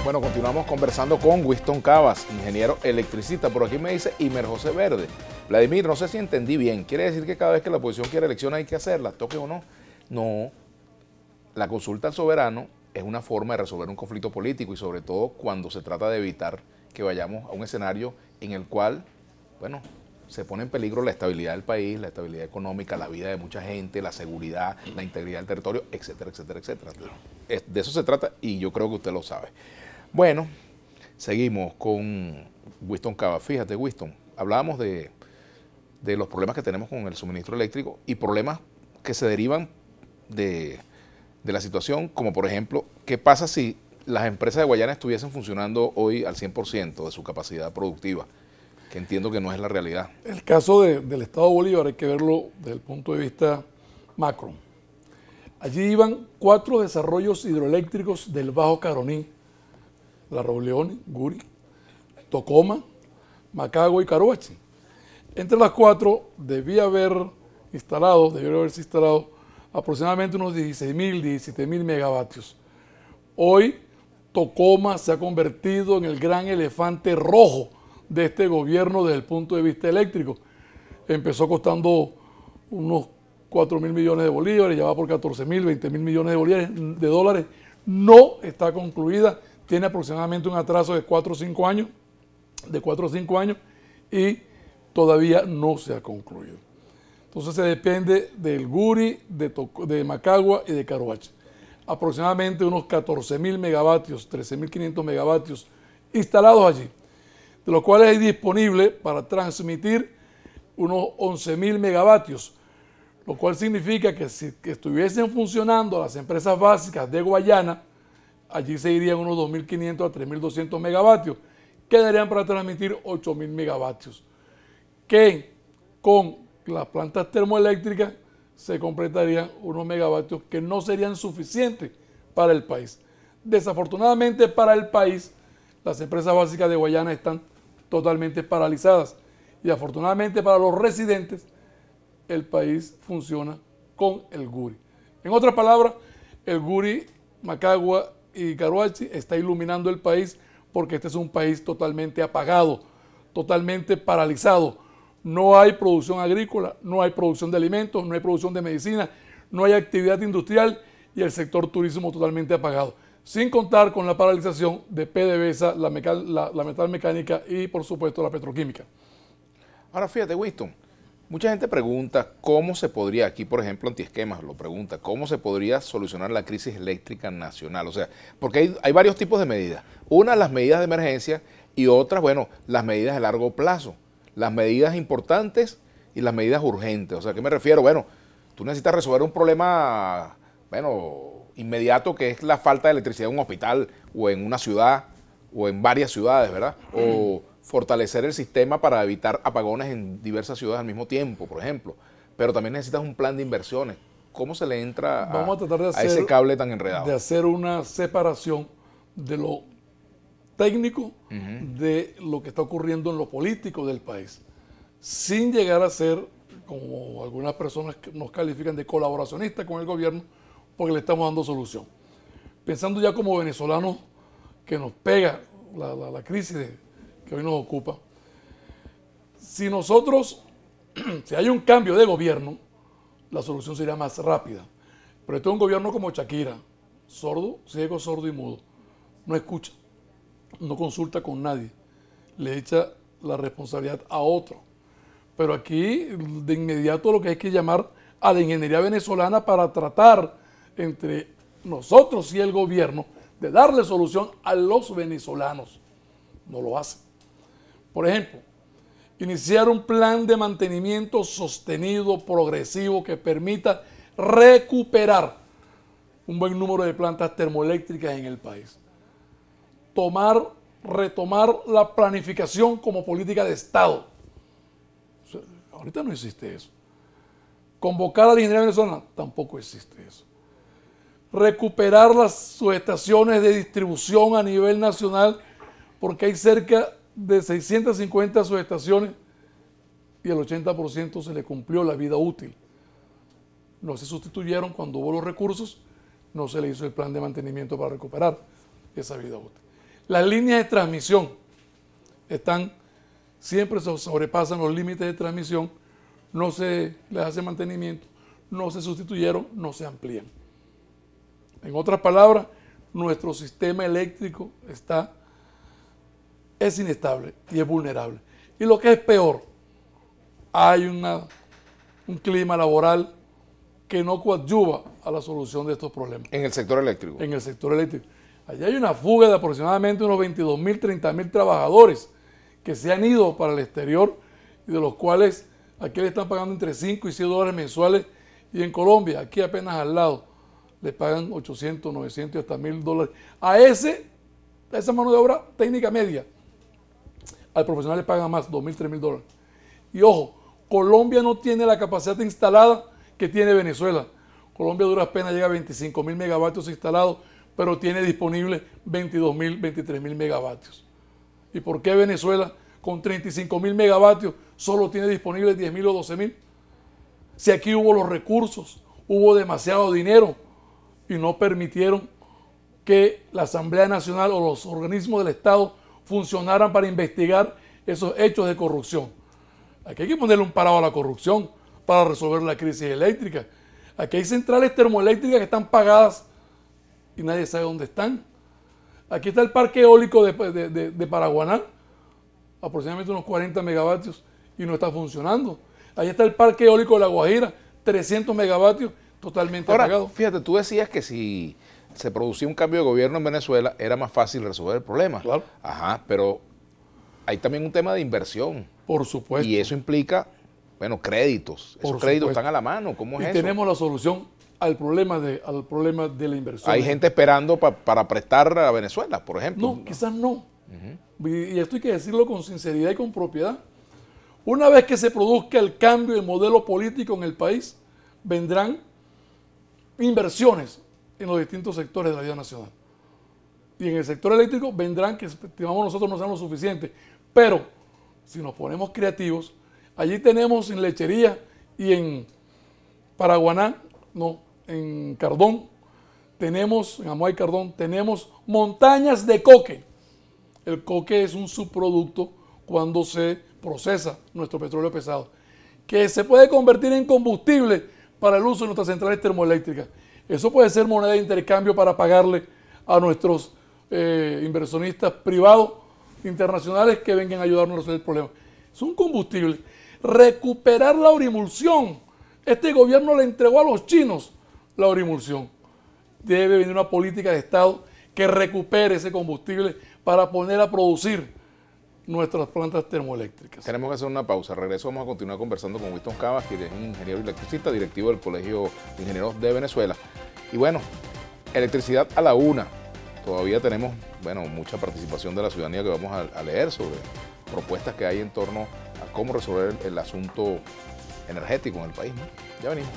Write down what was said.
Bueno, continuamos conversando con Winston Cavas, ingeniero electricista. Por aquí me dice Imer José Verde. Vladimir, no sé si entendí bien. ¿Quiere decir que cada vez que la oposición quiere elecciones hay que hacerlas, toque o no? No. La consulta al soberano es una forma de resolver un conflicto político y sobre todo cuando se trata de evitar que vayamos a un escenario en el cual, bueno, se pone en peligro la estabilidad del país, la estabilidad económica, la vida de mucha gente, la seguridad, la integridad del territorio, etcétera, etcétera, etcétera. De eso se trata y yo creo que usted lo sabe. Bueno, seguimos con Winston Cavas. Fíjate, Winston, hablábamos de los problemas que tenemos con el suministro eléctrico y problemas que se derivan de la situación, como por ejemplo, ¿qué pasa si las empresas de Guayana estuviesen funcionando hoy al 100% de su capacidad productiva? Que entiendo que no es la realidad. El caso del Estado Bolívar hay que verlo desde el punto de vista macro. Allí iban 4 desarrollos hidroeléctricos del Bajo Caroní: La Robleone, Guri, Tocoma, Macagua y Caroachi. Entre las 4 debió haberse instalado aproximadamente unos 16.000, 17.000 megavatios. Hoy Tocoma se ha convertido en el gran elefante rojo de este gobierno desde el punto de vista eléctrico. Empezó costando unos 4.000 millones de bolívares, ya va por 14.000, 20.000 millones de dólares. No está concluida, tiene aproximadamente un atraso de 4 o 5 años, y todavía no se ha concluido. Entonces se depende del Guri, de Macagua y de Caroachi. Aproximadamente unos 14.000 megavatios, 13.500 megavatios instalados allí, de los cuales hay disponible para transmitir unos 11.000 megavatios, lo cual significa que si estuviesen funcionando las empresas básicas de Guayana, allí se irían unos 2.500 a 3.200 megavatios, quedarían para transmitir 8.000 megavatios, que con las plantas termoeléctricas se completarían unos megavatios que no serían suficientes para el país. Desafortunadamente para el país, las empresas básicas de Guayana están totalmente paralizadas y afortunadamente para los residentes, el país funciona con el Guri. En otras palabras, el Guri, Macagua y Caroachi está iluminando el país porque este es un país totalmente apagado, totalmente paralizado. No hay producción agrícola, no hay producción de alimentos, no hay producción de medicina, no hay actividad industrial y el sector turismo totalmente apagado. Sin contar con la paralización de PDVSA, la metalmecánica y por supuesto la petroquímica. Ahora fíjate, Winston, mucha gente pregunta cómo se podría, aquí por ejemplo Antiesquemas lo pregunta, cómo se podría solucionar la crisis eléctrica nacional. O sea, porque hay varios tipos de medidas. Una, las medidas de emergencia y otras, bueno, las medidas de largo plazo. Las medidas importantes y las medidas urgentes. O sea, ¿a qué me refiero? Bueno, tú necesitas resolver un problema, bueno, inmediato, que es la falta de electricidad en un hospital o en una ciudad o en varias ciudades, ¿verdad? O fortalecer el sistema para evitar apagones en diversas ciudades al mismo tiempo, por ejemplo. Pero también necesitas un plan de inversiones. ¿Cómo se le entra a ese cable tan enredado? De hacer una separación de lo técnico de lo que está ocurriendo en lo político del país, sin llegar a ser, como algunas personas nos califican, de colaboracionistas con el gobierno, porque le estamos dando solución. Pensando ya como venezolanos que nos pega la crisis que hoy nos ocupa, si hay un cambio de gobierno, la solución sería más rápida. Pero este es un gobierno como Shakira, sordo, ciego, sordo y mudo. No escucha, no consulta con nadie, le echa la responsabilidad a otro. Pero aquí de inmediato lo que hay que llamar a la ingeniería venezolana para tratar entre nosotros y el gobierno de darle solución a los venezolanos. No lo hace. Por ejemplo, iniciar un plan de mantenimiento sostenido, progresivo, que permita recuperar un buen número de plantas termoeléctricas en el país. Retomar la planificación como política de Estado. O sea, ahorita no existe eso. Convocar a la ingeniería venezolana, tampoco existe eso. Recuperar las subestaciones de distribución a nivel nacional, porque hay cerca de 650 subestaciones y el 80% se le cumplió la vida útil. No se sustituyeron cuando hubo los recursos, no se le hizo el plan de mantenimiento para recuperar esa vida útil. Las líneas de transmisión siempre sobrepasan los límites de transmisión, no se les hace mantenimiento, no se sustituyeron, no se amplían. En otras palabras, nuestro sistema eléctrico es inestable y es vulnerable. Y lo que es peor, hay un clima laboral que no coadyuva a la solución de estos problemas. En el sector eléctrico. En el sector eléctrico. Allí hay una fuga de aproximadamente unos 22.000, 30.000 trabajadores que se han ido para el exterior y de los cuales aquí le están pagando entre 5 y 100 dólares mensuales, y en Colombia, aquí apenas al lado, le pagan 800, 900 y hasta 1.000 dólares. A esa mano de obra técnica media, al profesional le pagan más, 2.000, 3.000 dólares. Y ojo, Colombia no tiene la capacidad instalada que tiene Venezuela. Colombia a duras penas llega a 25.000 megavatios instalados, pero tiene disponible 22.000, 23.000 megavatios. ¿Y por qué Venezuela con 35.000 megavatios solo tiene disponibles 10.000 o 12.000? Si aquí hubo los recursos, hubo demasiado dinero y no permitieron que la Asamblea Nacional o los organismos del Estado funcionaran para investigar esos hechos de corrupción. Aquí hay que ponerle un parado a la corrupción para resolver la crisis eléctrica. Aquí hay centrales termoeléctricas que están pagadas y nadie sabe dónde están. Aquí está el parque eólico de Paraguaná, aproximadamente unos 40 megavatios, y no está funcionando. Ahí está el parque eólico de La Guajira, 300 megavatios, totalmente apagado. Fíjate, tú decías que si se producía un cambio de gobierno en Venezuela, era más fácil resolver el problema. Claro. Ajá, pero hay también un tema de inversión. Por supuesto. Y eso implica, bueno, créditos. Esos créditos están a la mano. ¿Cómo es eso? Y tenemos la solución al problema de la inversión. Hay gente esperando para prestar a Venezuela, por ejemplo. No, quizás no. Y esto hay que decirlo con sinceridad y con propiedad. Una vez que se produzca el cambio del modelo político en el país, vendrán inversiones en los distintos sectores de la vida nacional. Y en el sector eléctrico vendrán, que estimamos nosotros no sean lo suficiente. Pero si nos ponemos creativos, allí tenemos en Lechería y en Paraguaná, en Cardón, en Amuay Cardón, tenemos montañas de coque. El coque es un subproducto cuando se procesa nuestro petróleo pesado, que se puede convertir en combustible para el uso de nuestras centrales termoeléctricas. Eso puede ser moneda de intercambio para pagarle a nuestros inversionistas privados internacionales que vengan a ayudarnos a resolver el problema. Es un combustible. Recuperar la orimulsión. Este gobierno le entregó a los chinos la orimulsión. Debe venir una política de Estado que recupere ese combustible para poner a producir nuestras plantas termoeléctricas. Tenemos que hacer una pausa. Regreso, vamos a continuar conversando con Winston Cavas, que es ingeniero electricista, directivo del Colegio de Ingenieros de Venezuela. Y bueno, electricidad a la una. Todavía tenemos, bueno, mucha participación de la ciudadanía que vamos a leer sobre propuestas que hay en torno a cómo resolver el asunto energético en el país, ¿no? Ya venimos.